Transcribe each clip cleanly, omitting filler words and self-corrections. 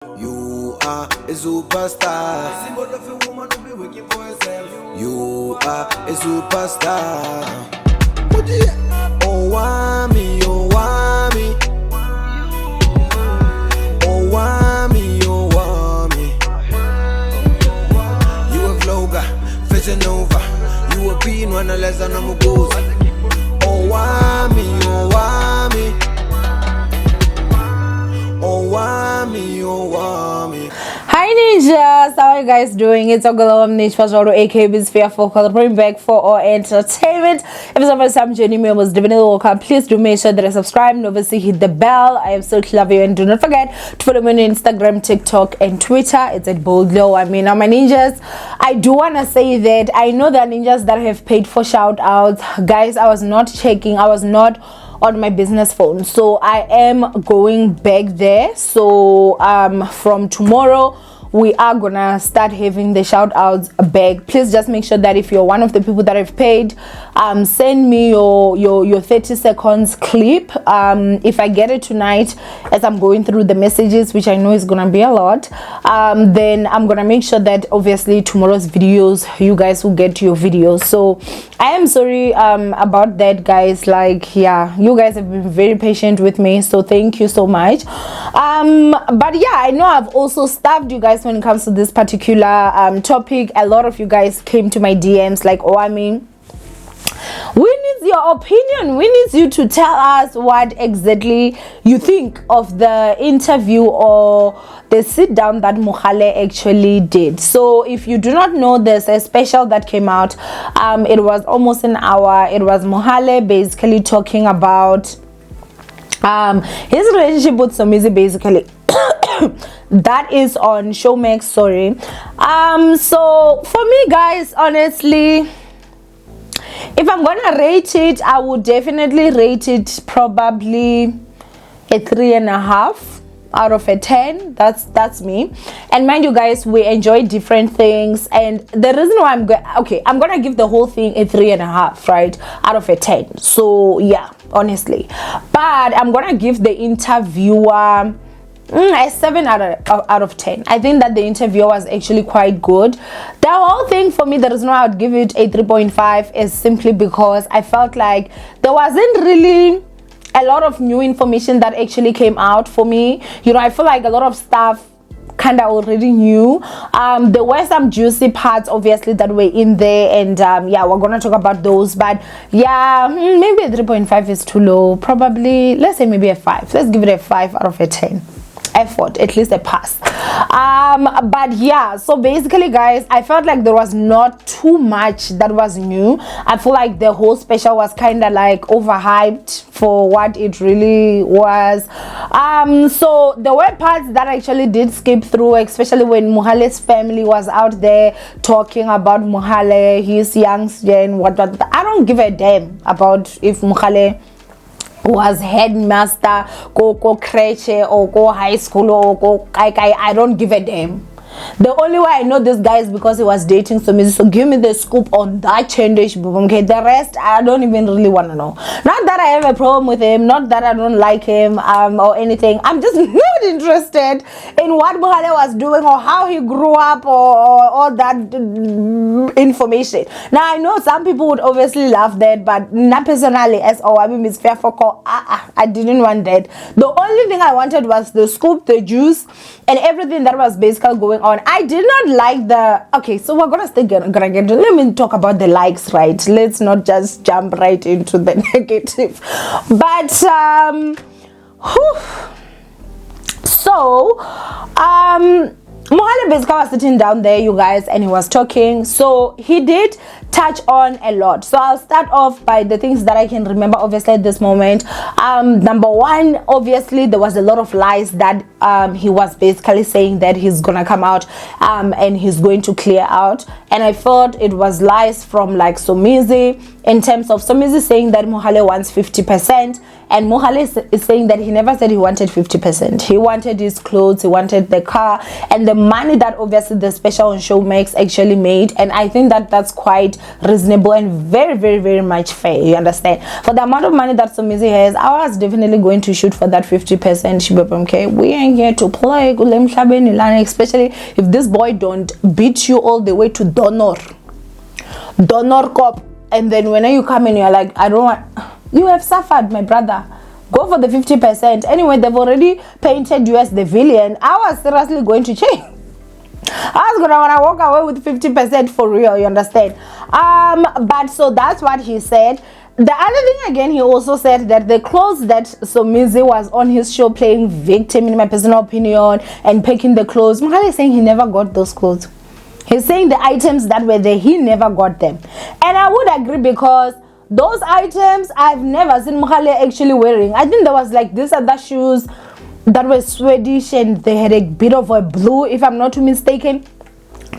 You are a superstar. Symbol of a woman who be working for herself. You are a superstar. Owamie, Owamie. Owamie, Owamie. You a vlogger, fashion over. You a being one less than a mugoza. Owamie, Owamie. Owamie, Owamie. Hi ninjas, how are you guys doing? It's Owamie aka Biz Fearful, bring back for our entertainment. If it's the first time joining me, I was definitely welcome. Please do make sure that I subscribe and obviously hit the bell. I am so love you, and do not forget to follow me on Instagram, TikTok, and Twitter. It's at boldlow. Now my ninjas, I do wanna say that I know there are ninjas that have paid for shout outs. Guys, I was not checking, I was not on my business phone, so I am going back there. So from tomorrow we are gonna start having the shout outs back. Please just make sure that if you're one of the people that have paid, send me your 30 seconds clip. If I get it tonight as I'm going through the messages, which I know is gonna be a lot, then I'm gonna make sure that obviously tomorrow's videos you guys will get your videos. So I am sorry about that, guys. Like, yeah, you guys have been very patient with me, so thank you so much. But yeah, I know I've also stabbed you guys when it comes to this particular topic. A lot of you guys came to my DMs like, Owamie, we need your opinion, we need you to tell us what exactly you think of the interview or the sit down that Mohale actually did. So if you do not know, there's a special that came out. It was almost an hour. It was Mohale basically talking about his relationship with Somizi, basically. That is on Showmax, sorry. So for me, guys, honestly, if I'm gonna rate it, I would definitely rate it probably a 3.5 out of a 10. That's me. And mind you guys, we enjoy different things, and the reason why I'm gonna give the whole thing a 3.5, right, out of a 10. So yeah, honestly, but I'm gonna give the interviewer a 7 out of 10. I think that the interview was actually quite good. The whole thing, for me, the reason why I would give it a 3.5 is simply because I felt like there wasn't really a lot of new information that actually came out for me. You know, I feel like a lot of stuff kind of already knew. There were some juicy parts obviously that were in there, and yeah, we're gonna talk about those. But yeah, maybe a 3.5 is too low. Probably, let's say maybe a 5. Let's give it a 5 out of a 10. Effort, at least a pass. But yeah, so basically, guys, I felt like there was not too much that was new. I feel like the whole special was kind of like overhyped for what it really was. So there were parts that I actually did skip through, especially when Mohale's family was out there talking about Mohale, his youngster, what. I don't give a damn about if Mohale was headmaster, go creche, or go high school, or go kai. I don't give a damn. The only way I know this guy is because he was dating Somizi. So give me the scoop on that change. Okay, the rest I don't even really want to know. Not that I have a problem with him, not that I don't like him or anything. I'm just not interested in what Mohale was doing or how he grew up or all that information. Now I know some people would obviously love that, but not personally, as Owamie Miss Fairfoko, I didn't want that. The only thing I wanted was the scoop, the juice, and everything that was basically going on. I did not like the, okay, so we're gonna get, let me talk about the likes, right? Let's not just jump right into the negative. But Mohale basically was sitting down there, you guys, and he was talking. So he did touch on a lot. So I'll start off by the things that I can remember obviously at this moment. Number one, obviously there was a lot of lies that he was basically saying that he's gonna come out and he's going to clear out, and I thought it was lies from like Somizi, in terms of Somizi saying that Mohale wants 50% And Mohale is saying that he never said he wanted 50%. He wanted his clothes, he wanted the car, and the money that obviously the special on Showmax actually made. And I think that that's quite reasonable and very, very, very much fair. You understand? For the amount of money that Somizi has, I was definitely going to shoot for that 50%. Okay, we ain't here to play, especially if this boy don't beat you all the way to donor cop, and then when you come in, you're like, I don't want. You have suffered, my brother. Go for the 50%. Anyway, they've already painted you as the villain. I was seriously going to change. I was gonna wanna walk away with 50% for real, you understand? But so that's what he said. The other thing again, he also said that the clothes that Somizi was on his show playing victim, in my personal opinion, and picking the clothes, Mohale is saying he never got those clothes. He's saying the items that were there, he never got them. And I would agree, because those items I've never seen Mohale actually wearing. I think there was like this other shoes that were Swedish and they had a bit of a blue, if I'm not mistaken.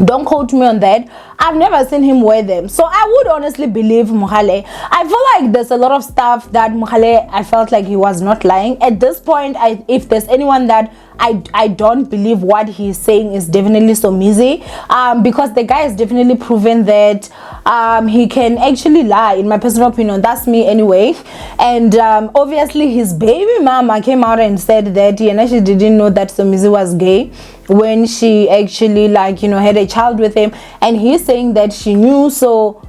Don't quote me on that. I've never seen him wear them. So I would honestly believe Mohale. I feel like there's a lot of stuff that Mohale, I felt like he was not lying. At this point, if there's anyone that I don't believe what he's saying, is definitely Somizi, because the guy has definitely proven that he can actually lie, in my personal opinion. That's me anyway. And obviously his baby mama came out and said that she didn't know that Somizi was gay when she actually, like, had a child with him, and he's saying that she knew. So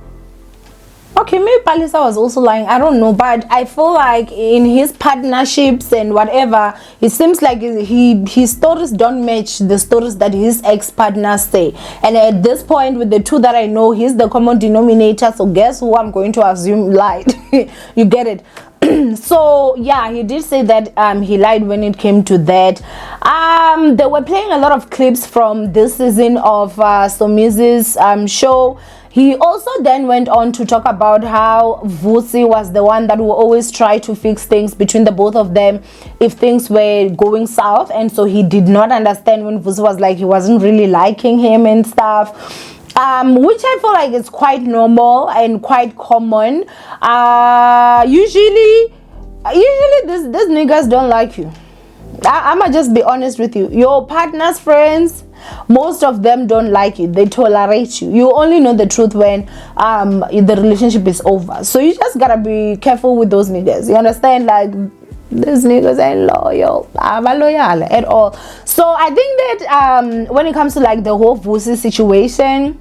okay, maybe Palisa was also lying, I don't know. But I feel like in his partnerships and whatever, it seems like his stories don't match the stories that his ex-partners say. And at this point, with the two that I know, he's the common denominator. So guess who I'm going to assume lied? You get it? So yeah, he did say that he lied when it came to that. They were playing a lot of clips from this season of Somizi's show. He also then went on to talk about how Vusi was the one that will always try to fix things between the both of them if things were going south. And so he did not understand when Vusi was like, he wasn't really liking him and stuff. Which I feel like is quite normal and quite common. Usually these niggas don't like you. I'ma just be honest with you. Your partner's friends, most of them don't like you. They tolerate you. You only know the truth when the relationship is over. So you just gotta be careful with those niggas. You understand? Like, these niggas ain't loyal. I'm not loyal at all. So I think that when it comes to like the whole Vusi situation,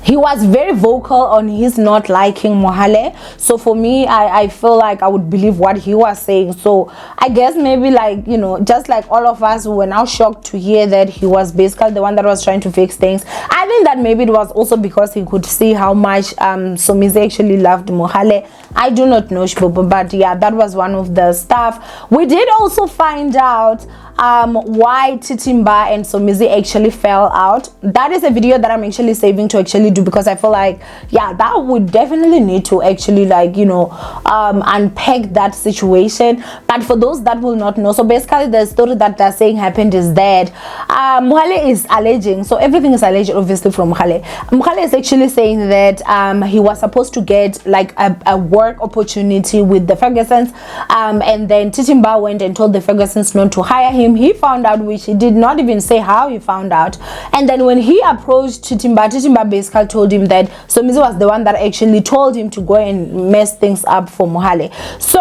he was very vocal on his not liking Mohale. So for me, I feel like I would believe what he was saying. So I guess maybe, like, just like all of us, we were now shocked to hear that he was basically the one that was trying to fix things. I think that maybe it was also because he could see how much Somizi actually loved Mohale. I do not know, but yeah, that was one of the stuff. We did also find out why Titimba and Somizi actually fell out. That is a video that I'm actually saving to actually do, because I feel like, yeah, that would definitely need to actually, like, unpack that situation. But for those that will not know, so basically the story that they're saying happened is that Mohale is alleging, so everything is alleged obviously from Mohale. Mohale is actually saying that he was supposed to get like a work opportunity with the Fergusons, and then Titimba went and told the Fergusons not to hire him. He found out, which he did not even say how he found out. And then when he approached Titimba basically told him that Somizi was the one that actually told him to go and mess things up for Mohale. So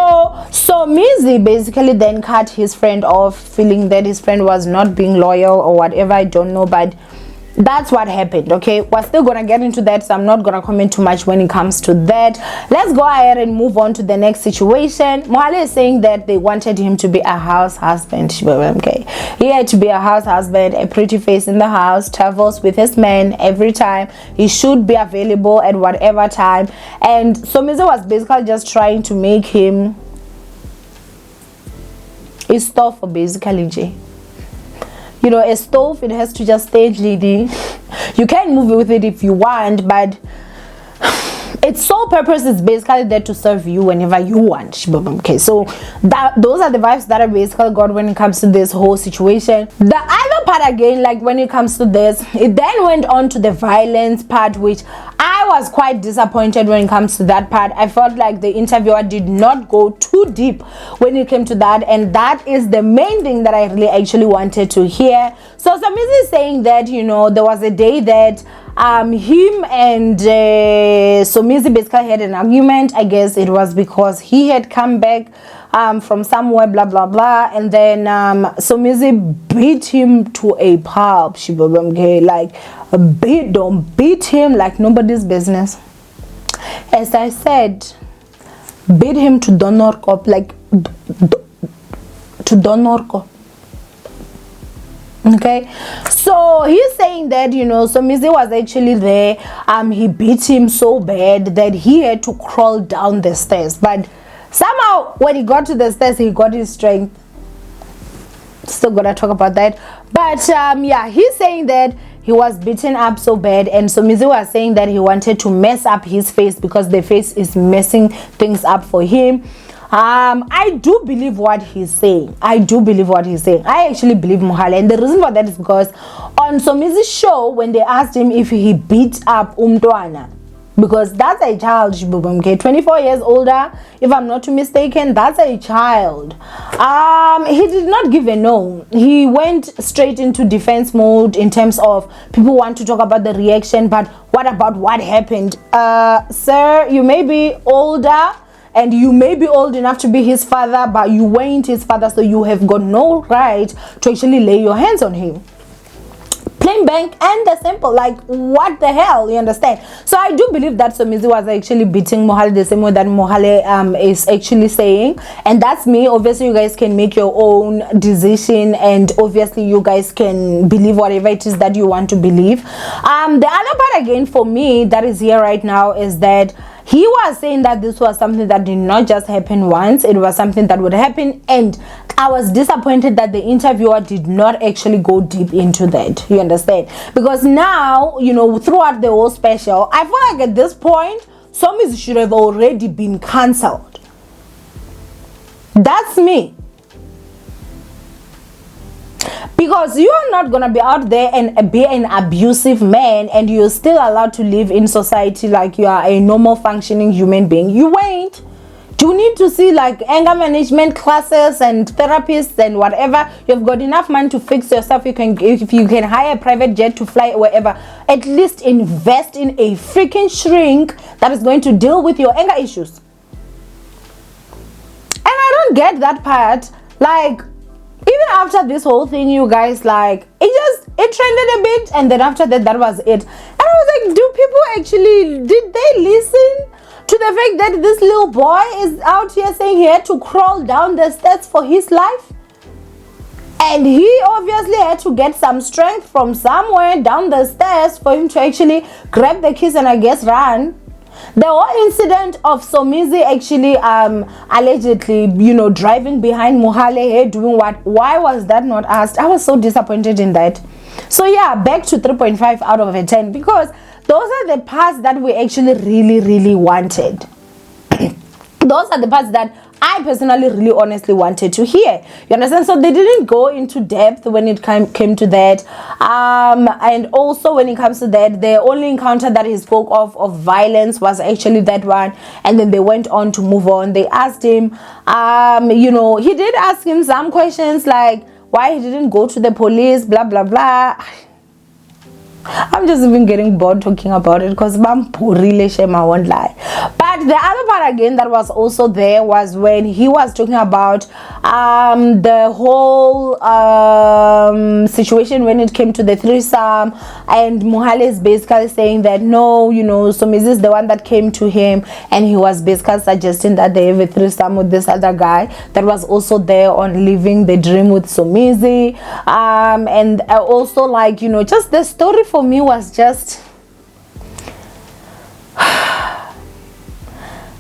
Somizi basically then cut his friend off, feeling that his friend was not being loyal or whatever, I don't know, but that's what happened. Okay, we're still gonna get into that, so I'm not gonna comment too much when it comes to that. Let's go ahead and move on to the next situation. Mohale is saying that they wanted him to be a house husband. Okay, he had to be a house husband, a pretty face in the house, travels with his men every time, he should be available at whatever time. And Somizi was basically just trying to make him a stove for basically J. A stove, it has to just stay lady. You can move with it if you want, but its sole purpose is basically there to serve you whenever you want. Okay, so those are the vibes that I basically got when it comes to this whole situation. The other part again, like when it comes to this, it then went on to the violence part, which I was quite disappointed when it comes to that part. I felt like the interviewer did not go too deep when it came to that, and that is the main thing that I really actually wanted to hear. So Somizi is saying that, you know, there was a day that him and Somizi basically had an argument. I guess it was because he had come back from somewhere, blah blah blah, and then Somizi beat him to a pulp. Like beat him like nobody's business. As I said, beat him to Donorko, like to Donorko. Okay, so he's saying that, you know, Somizi was actually there. He beat him so bad that he had to crawl down the stairs, but somehow when he got to the stairs, he got his strength. Still gonna talk about that, but yeah, he's saying that he was beaten up so bad, and Somizi was saying that he wanted to mess up his face because the face is messing things up for him. I do believe what he's saying. I actually believe Mohale, and the reason for that is because on Somizi's show, when they asked him if he beat up Umtwana, because that's a child, 24 years older, if I'm not too mistaken, that's a child. He did not give a no. He went straight into defense mode in terms of people want to talk about the reaction, but what about what happened? Sir, you may be older, and you may be old enough to be his father, but you weren't his father, so you have got no right to actually lay your hands on him. Plain blank and the simple, like what the hell, you understand? So I do believe that Somizi was actually beating Mohale the same way that Mohale is actually saying, and that's me. Obviously you guys can make your own decision, and obviously you guys can believe whatever it is that you want to believe. The other part again for me that is here right now is that he was saying that this was something that did not just happen once, it was something that would happen, and I was disappointed that the interviewer did not actually go deep into that, you understand? Because now, you know, throughout the whole special, I feel like at this point, Somizi should have already been cancelled. That's me. Because you are not gonna be out there and be an abusive man and you're still allowed to live in society like you are a normal functioning human being. You ain't. You need to see like anger management classes and therapists and whatever. You've got enough money to fix yourself. You can, if you can hire a private jet to fly wherever, at least invest in a freaking shrink that is going to deal with your anger issues. And I don't get that part. Like, even after this whole thing, you guys, like, it trended a bit, and then after that, that was it. And I was like, do people actually, did they listen to the fact that this little boy is out here saying he had to crawl down the steps for his life? And he obviously had to get some strength from somewhere down the stairs for him to actually grab the keys and I guess run. The whole incident of Somizi actually allegedly, you know, driving behind Mohale here doing what? Why was that not asked? I was so disappointed in that. So yeah, back to 3.5 out of a 10, because those are the parts that we actually really wanted. Those are the parts that I personally really honestly wanted to hear. You understand? So they didn't go into depth when it came to that. And also when it comes to that, the only encounter that he spoke of violence was actually that one. And then they went on to move on. They asked him, you know, he did ask him some questions like why he didn't go to the police, blah, blah, blah. I'm just even getting bored talking about it because I'm really shame, I won't lie. But the other part again that was also there was when he was talking about the whole situation when it came to the threesome, and Mohale is basically saying that no, you know, Somizi is the one that came to him, and he was basically suggesting that they have a threesome with this other guy that was also there on Living the Dream with Somizi. And also, like, you know, just the story for me was just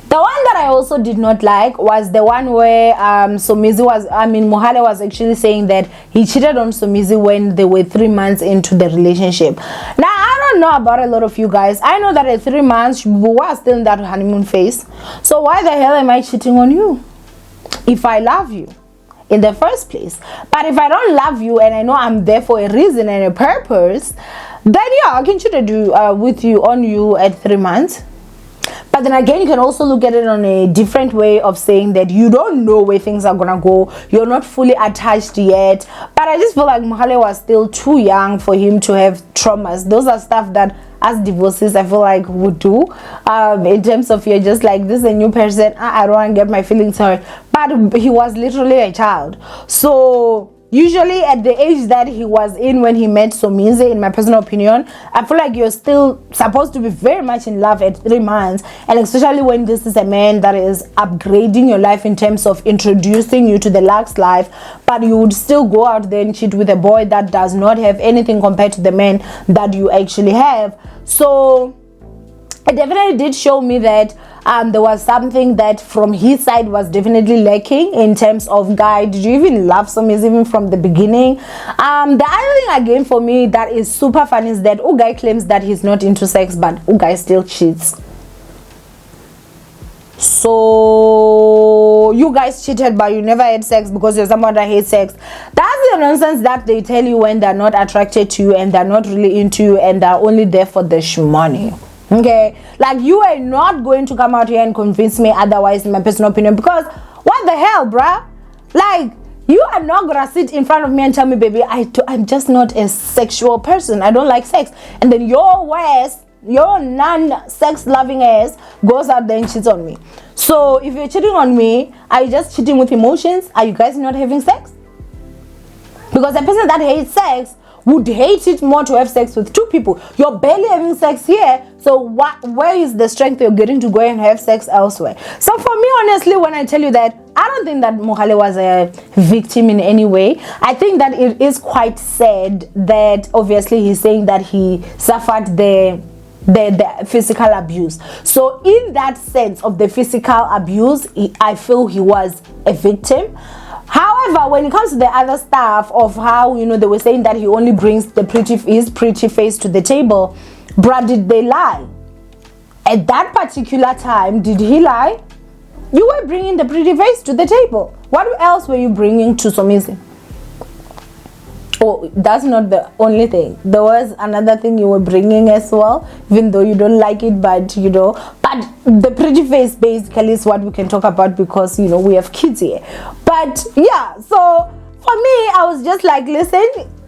the one that I also did not like was the one where Mohale was actually saying that he cheated on Somizi when they were 3 months into the relationship. Now I don't know about a lot of you guys. I know that at 3 months we were still in that honeymoon phase. So why the hell am I cheating on you? If I love you, in the first place. But if I don't love you and I know I'm there for a reason and a purpose, then yeah, I can cheat with you on you at 3 months. But then again, you can also look at it on a different way of saying that you don't know where things are gonna go. You're not fully attached yet. But I just feel like Mohale was still too young for him to have traumas. Those are stuff that as divorcees, I feel like would do. In terms of you're just like, this is a new person. I don't want to get my feelings hurt. But he was literally a child. So usually at the age that he was in when he met Somizi, in my personal opinion, I feel like you're still supposed to be very much in love at 3 months, and especially when this is a man that is upgrading your life in terms of introducing you to the lax life, but you would still go out there and cheat with a boy that does not have anything compared to the man that you actually have. So it definitely did show me that there was something that from his side was definitely lacking in terms of, guy, did you even love Somizi even from the beginning? The other thing again for me that is super fun is that Ugai claims that he's not into sex, but Ugai still cheats. So you guys cheated but you never had sex because you're someone that hates sex. That's the nonsense that they tell you when they're not attracted to you and they're not really into you and they're only there for the shmoney. Okay, like you are not going to come out here and convince me otherwise, in my personal opinion, because what the hell, bruh? Like, you are not gonna sit in front of me and tell me, baby, I'm just not a sexual person, I don't like sex, and then your non-sex loving ass goes out there and cheats on me. So if you're cheating on me, are you just cheating with emotions? Are you guys not having sex? Because a person that hates sex would hate it more to have sex with 2 people. You're barely having sex here, so where is the strength you're getting to go and have sex elsewhere? So for me, honestly, when I tell you that, I don't think that Mohale was a victim in any way. I think that it is quite sad that obviously he's saying that he suffered the physical abuse. So in that sense of the physical abuse, I feel he was a victim. However, when it comes to the other stuff of how, you know, they were saying that he only brings his pretty face to the table, bruh, did they lie? At that particular time, did he lie? You were bringing the pretty face to the table. What else were you bringing to Somizi? Oh, that's not the only thing. There was another thing you were bringing as well, even though you don't like it, but you know, but the pretty face basically is what we can talk about because, you know, we have kids here. But yeah, so for me, I was just like, listen,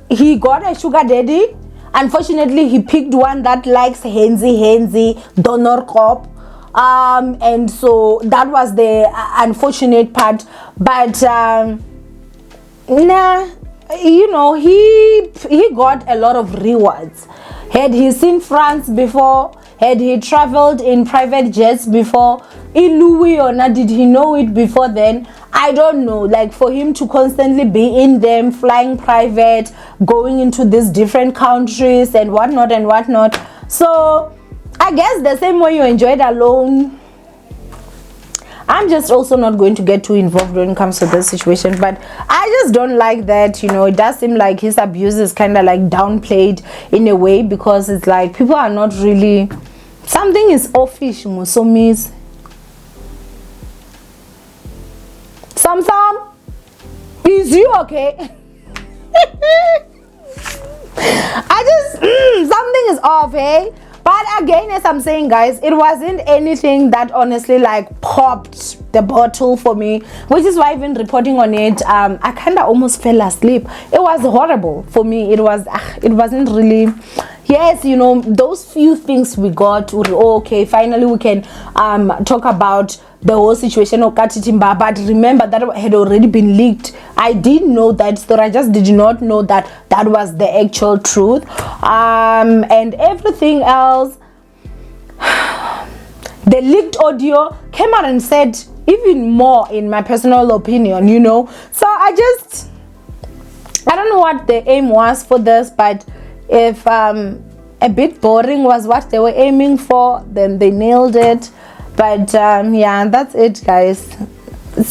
he got a sugar daddy. Unfortunately, he picked one that likes handsy, donor cop. And so that was the unfortunate part. But nah, you know, he got a lot of rewards. Had he seen France before? Had he traveled in private jets before? In Louis or not, did he know it before then? I don't know. Like, for him to constantly be in them, flying private, going into these different countries and whatnot. So I guess the same way you enjoyed alone, I'm just also not going to get too involved when it comes to this situation. But I just don't like that, you know. It does seem like his abuse is kind of like downplayed in a way, because it's like people are not really, something is offish. Musomis Sam, is you okay? I just something is off, hey. But again, as I'm saying, guys, it wasn't anything that honestly like popped the bottle for me, which is why even reporting on it, I kind of almost fell asleep. It was horrible for me. It wasn't really, yes, you know, those few things we got, okay, finally we can talk about the whole situation of Katitimba. But remember, that had already been leaked. I did know that story, I just did not know that that was the actual truth. And everything else, the leaked audio came out and said even more, in my personal opinion, you know. So I don't know what the aim was for this, but if a bit boring was what they were aiming for, then they nailed it. But yeah, that's it, guys.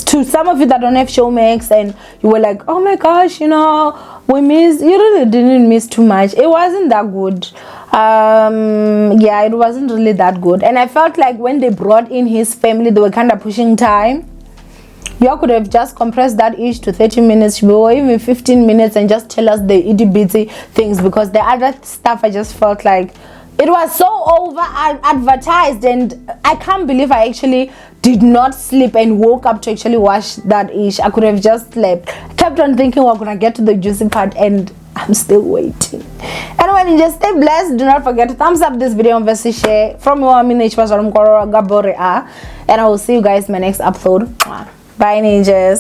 To some of you that don't have Showmax and you were like, oh my gosh, you know, you really didn't miss too much. It wasn't that good. Yeah, it wasn't really that good. And I felt like when they brought in his family, they were kind of pushing time. You could have just compressed that ish to 30 minutes or even 15 minutes and just tell us the itty bitty things, because the other stuff I just felt like it was so over advertised, and I can't believe I actually did not sleep and woke up to actually watch that ish. I could have just slept. I kept on thinking we're gonna get to the juicy part, and I'm still waiting. Anyway, just stay blessed. Do not forget to thumbs up this video and share from Owamie, and I will see you guys in my next upload. Bye, ninjas.